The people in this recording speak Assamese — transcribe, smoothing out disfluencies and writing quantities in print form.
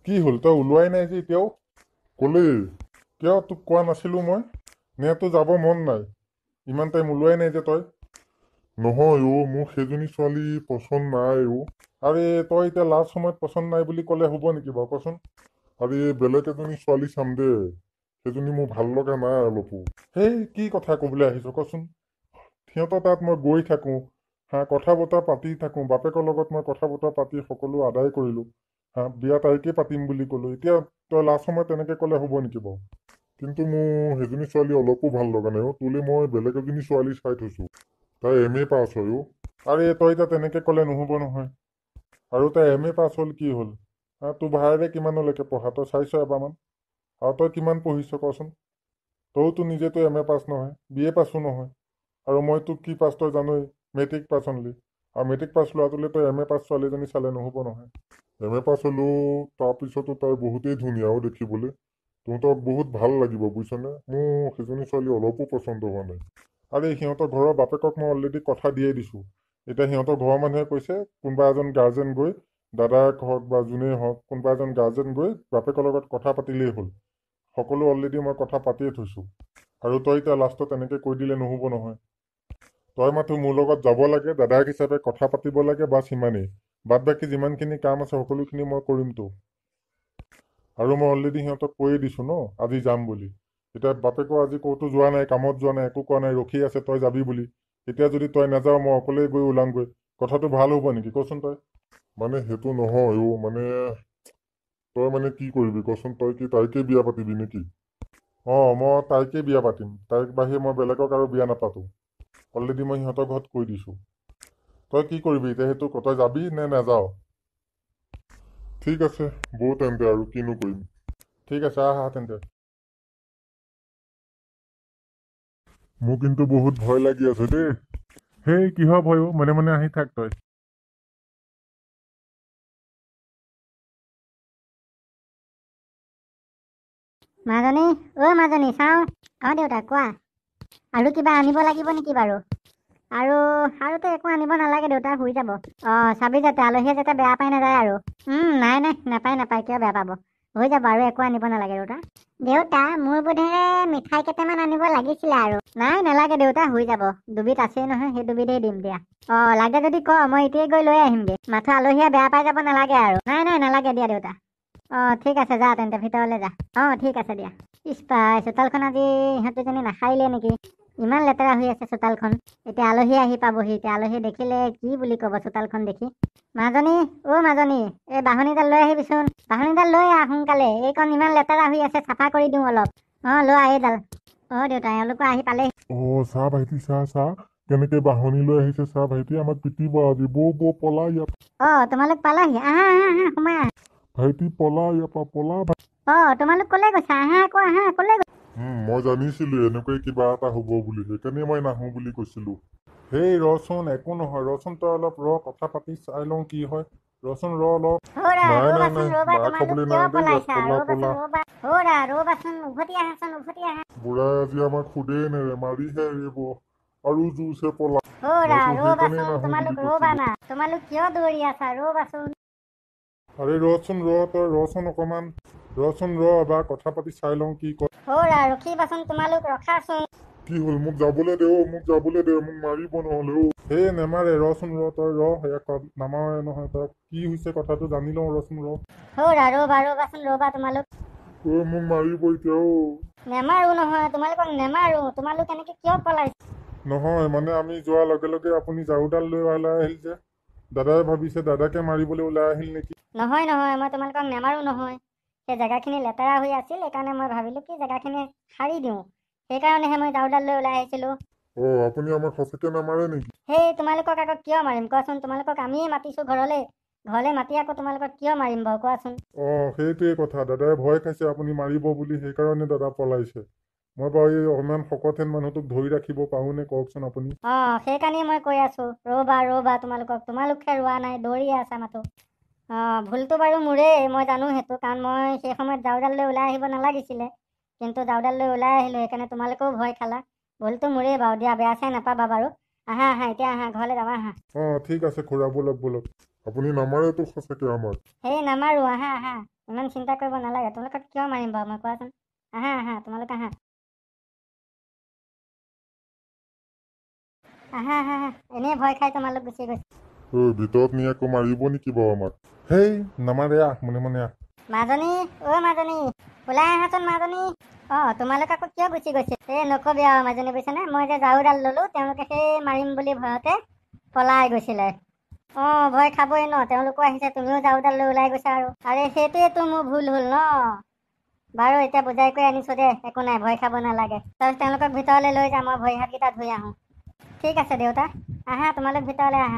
কি হ'ল তই ওলোৱাই নাই যে এতিয়াও? ক'লেই কিয় তোক কোৱা নাছিলো মই? নে তোৰ যাব মন নাই? ইমান টাইম ওলোৱাই নাই যে তই? নহয় মোক সেইজনী ছোৱালী পচন্দ নাই আৰে তই এতিয়া লাষ্ট সময়ত পচন্দ নাই বুলি ক'লে হ'ব নেকি বাৰু কচোন? আৰে বেলেগ এজনী ছোৱালী চাম দে, সেইজনী মোৰ ভাল লগা নাই অলপো। সেই কি কথা ক'বলৈ আহিছ কচোন? সিহঁতৰ তাত মই গৈ থাকোঁ, কথা বতৰা পাতি থাকোঁ, বাপেকৰ লগত মই কথা বতৰা পাতি সকলো আদায় কৰিলোঁ, বিয়া তাৰিখে পাতিম বুলি ক'লোঁ। এতিয়া তই লাষ্ট সময়ত তেনেকে ক'লে হ'ব নেকি বাৰু? কিন্তু মোৰ সেইজনী ছোৱালী অলপো ভাল লগা নাই তোলে মই বেলেগ এজনী ছোৱালী চাই থৈছোঁ। তাই MA পাছ হয় আৰে তই এতিয়া তেনেকে ক'লে নহ'ব নহয়। আৰু তাই MA পাছ হ'ল কি হ'ল? তোৰ ভাইৰে কিমানলৈকে পঢ়া তই চাইছ এবাৰমান? আৰু তই কিমান পঢ়িছ কচোন? তইতো নিজেতো MA পাছ নহয়, BA পাছো নহয়। আৰু মই তোক কি পাছ তই জানই, মেট্ৰিক পাছ অনলি। আৰু মেট্ৰিক পাছ ল'ৰাটোলে তই MA পাছ ছোৱালীজনী চালে নহ'ব নহয়। MA পাছ হ'লেও তাৰপিছতো তাই বহুতেই ধুনীয়া দেখিবলৈ। তহঁতক বহুত ভাল লাগিব বুজিছনে? মোৰ সেইজনী ছোৱালী অলপো পচন্দ হোৱা নাই। আৰে সিহঁতৰ ঘৰৰ বাপেকক মই অলৰেডি কথা দিয়ে দিছোঁ। এতিয়া সিহঁতৰ ঘৰৰ মানুহে কৈছে কোনোবা এজন গাৰ্জেন গৈ, দাদাক হওক বা যোনেই হওক, কোনোবা এজন গাৰ্জেন গৈ বাপেকৰ লগত কথা পাতিলেই হ'ল। সকলো অলৰেডি মই কথা পাতিয়ে থৈছোঁ। আৰু তই এতিয়া লাষ্টত তেনেকে কৈ দিলে নহ'ব নহয়। তই মাথো মোৰ লগত যাব লাগে, দাদাক হিচাপে কথা পাতিব লাগে, বাছ সিমানেই। বাদ বাকী যিমানখিনি কাম আছে সকলোখিনি মই কৰিমতো। আৰু মই অলৰেডি সিহঁতক কৈয়ে দিছোঁ ন আজি যাম বুলি। এতিয়া বাপেকো আজি ক'তো যোৱা নাই, কামত যোৱা নাই, একো কোৱা নাই, ৰখি আছে তই যাবি বুলি। এতিয়া যদি তই নাযাৱ মই অকলেই গৈ ওলামগৈ, কথাটো ভাল হ'ব নেকি কচোন তই? মানে সেইটো নহয় মানে তই মানে কি কৰিবি কচোন? তই কি তাইকে বিয়া পাতিবি নেকি? মই তাইকে বিয়া পাতিম, তাইক বাহিৰে মই বেলেগক আৰু বিয়া নাপাতো। অলৰেডি মই সিহঁতৰ ঘৰত কৈ দিছোঁ। তই কি কৰিবি এতিয়া সেইটো ক, তই যাবি নে নাযাৱ? ঠিক আছে বৌ তেন্তে আৰু কিনো কৰিম। ঠিক আছে আহা তেন্তে। মোৰ কিন্তু বহুত ভয় লাগি আছে দেই। সেই কিহৰ ভয় মনে মনে আহি থাক তই। মাজনী, মাজনী চাওঁ। দেউতা কোৱা। আৰু কিবা আনিব লাগিব নেকি বাৰু? আৰুতো একো আনিব নালাগে, দেউতা হৈ যাব। চাবি যাতে আলহীয়ে যাতে বেয়া পাই নাযায় আৰু। নাই নাপায় কিয় বেয়া পাব। হৈ যাব আৰু একো আনিব নালাগে দেউতা। দেউতা মোৰ বোধেৰে মিঠাই কেইটামান আনিব লাগিছিলে আৰু। নাই নালাগে দেউতা, হৈ যাব। দুবিধ আছেই নহয়, সেই দুবিধেই দিম দিয়া। লাগে যদি ক, মই এতিয়াই গৈ লৈ আহিমগে। মাথো আলহীয়ে বেয়া পাই যাব নালাগে আৰু। নাই নালাগে দিয়া দেউতা। ঠিক আছে যা তেন্তে ভিতৰলৈ যা। ঠিক আছে দিয়া। পাই চোতালখন আজি ইহঁত দুজনী নাখাইলে নেকি? ইমান লেতেৰা হৈ আছে চোতালখন। এতিয়া আলহী আহি পাবহি, এতিয়া আলহী দেখিলে কি বুলি ক'ব চোতালখন দেখি। মাজনী, মাজনী, এই বাঢ়নীডাল লৈ আহিবিচোন। বাঢ়নীডাল লৈ আহ সোনকালে, এইকণ ইমান লেতেৰা হৈ আছে, চাফা কৰি দিওঁ অলপ। লোৱা এইডাল। দেউতা এওঁলোকো আহি পালেহি। চা ভাইটি চা কেনেকে বাঢ়নী লৈ আহিছে, চা ভাইটি আমাক পিটিব আজি। বৌ পলা ইয়াত। তোমালোক পালাহি, আহা সোমাই আহা। ভাইটি পলা ইয়াৰ পৰা পলা। তোমালোক কলে গৈছা? আহা আকৌ আহা, কলে গৈছা? মই জানিছিলো এনেকুৱাই কিবা এটা হ'ব বুলি, সেইকাৰণে মই নাহো বুলি কৈছিলো। হেই ৰচোন, একো নহয় ৰচোন, তই অলপ কথা পাতি চাই লওঁ কি হয়। ৰচোন অলপ। নাই মাৰ খাবলৈ নাই দেই ইয়াত, পলা। ৰবাচোন, উভতি আহাচোন, উভতি আহা। বুঢ়াই আজি আমাক সুধেই নেৰে, মাৰিহে এৰিব। আৰু জোৰছে পলা। ৰবাচোন, তোমালোক ৰবা না। তোমালোক কিয় দৌৰি আছা, ৰবাচোন। আৰে ৰচোন তই ৰচোন অকমান। ৰচোন এবাৰ কথা পাতি চাই লওঁ কি কয়। ৰখিবাচোন, তোমালোক ৰখাচোন। কি হ'ল? মোক যাবলৈ দে মোক মাৰিব নহ'লে সেই নেমাৰে, ৰচোন তই নামাৰে নহয় তই। কি হৈছে কথাটো জানি লওঁ, ৰচোন ৰবাচোন তোমালোক। মোক মাৰিব এতিয়া নেমাৰো নহয়, তোমালোকক নেমাৰো। তোমালোক এনেকে কিয় পলাইছা? নহয় মানে আমি যোৱাৰ লগে লগে আপুনি ঝাৰুডাল লৈ ওলাই আহিল যে, দাদাই ভাবিছে দাদাকে মাৰিবলৈ ওলাই আহিল নেকি? নহয় মই তোমালোকক নেমাৰো নহয়। সেই জেগাখিনি লেতেৰা হৈ আছিল, সেইকাৰণে মই ভাবিলো কি জেগাখিনি সাৰি দিওঁ, সেইকাৰণেহে মই ঝাৰুডাল লৈ ওলাই আহিছিলো। আপুনি আমাক সঁচাকে নামাৰে নেকি? সেই তোমালোকক আকৌ কিয় মাৰিম কোৱাচোন? তোমালোকক আমিয়ে মাতিছো ঘৰলে মাতি আকৌ তোমালোকক কিয় মাৰিম বাৰু কোৱাচোন? সেইটোৱে কথা, দাদাই ভয় খাইছে আপুনি মাৰিব বুলি, সেইকাৰণে দাদা পলাইছে। মই বাৰু এই ইমান শকতহেন মানুহটোক ধৰি ৰাখিব পাৰোনে কওকচোন আপুনি? সেইকাৰণে মই কৈ আছো, ৰবা তোমালোকহে ৰোৱা নাই, দৌৰি আছা মাথো। ভুলটো বাৰু মোৰেই, মই জানো সেইটো, কাৰণ মই সেই সময়ত ঝাৰুডাল লৈ ওলাই আহিব নালাগিছিলে, কিন্তু ঝাৰুডাল লৈ ওলাই আহিলো, সেইকাৰণে তোমালোকেও ভয় খালা। ভুলটো মোৰেই বাৰু দিয়া, বেয়া চেয়া নাপাবা বাৰু। আহা এতিয়া আহা, ঘৰলৈ যাবা আহা। ঠিক আছে খুৰা, বলক। আপুনি নামাৰেতো সঁচাকে আমাক? নামাৰো, আহা। ইমান চিন্তা কৰিব নালাগে। তোমালোকক কিয় মাৰিম বাৰু মই, কোৱাচোন? আহা আহা, তোমালোক আহা আহা আহা আহা। এনেই ভয় খাই তোমালোক গুচি গৈছে। ভিতৰত নি আকৌ মাৰিব নেকি বাৰু আমাক? হেই নামাৰে আহ, মনে মনে আহ। মাজনী, মাজনী, ওলাই আহাচোন মাজনী। তোমালোক আকৌ কিয় গুচি গৈছে? নকবি আৰু মাজনী, বুজিছেনে? মই যে ঝাৰুডাল ল'লো, তেওঁলোকে সেই মাৰিম বুলি ভয়তে পলাই গৈছিলে। ভয় খাবই ন, তেওঁলোকো আহিছে, তুমিও ঝাৰুডাল লৈ ওলাই গৈছা আৰু। আৰে সেইটোৱেতো মোৰ ভুল হ'ল ন। বাৰু এতিয়া বুজাই কৰি আনিছো দে, একো নাই, ভয় খাব নালাগে। তাৰপিছত তেওঁলোকক ভিতৰলৈ লৈ যাম, মই ভৰি হাতকেইটা ধুই আহোঁ। ঠিক আছে দেউতা, আহা তোমালোক ভিতৰলৈ আহা।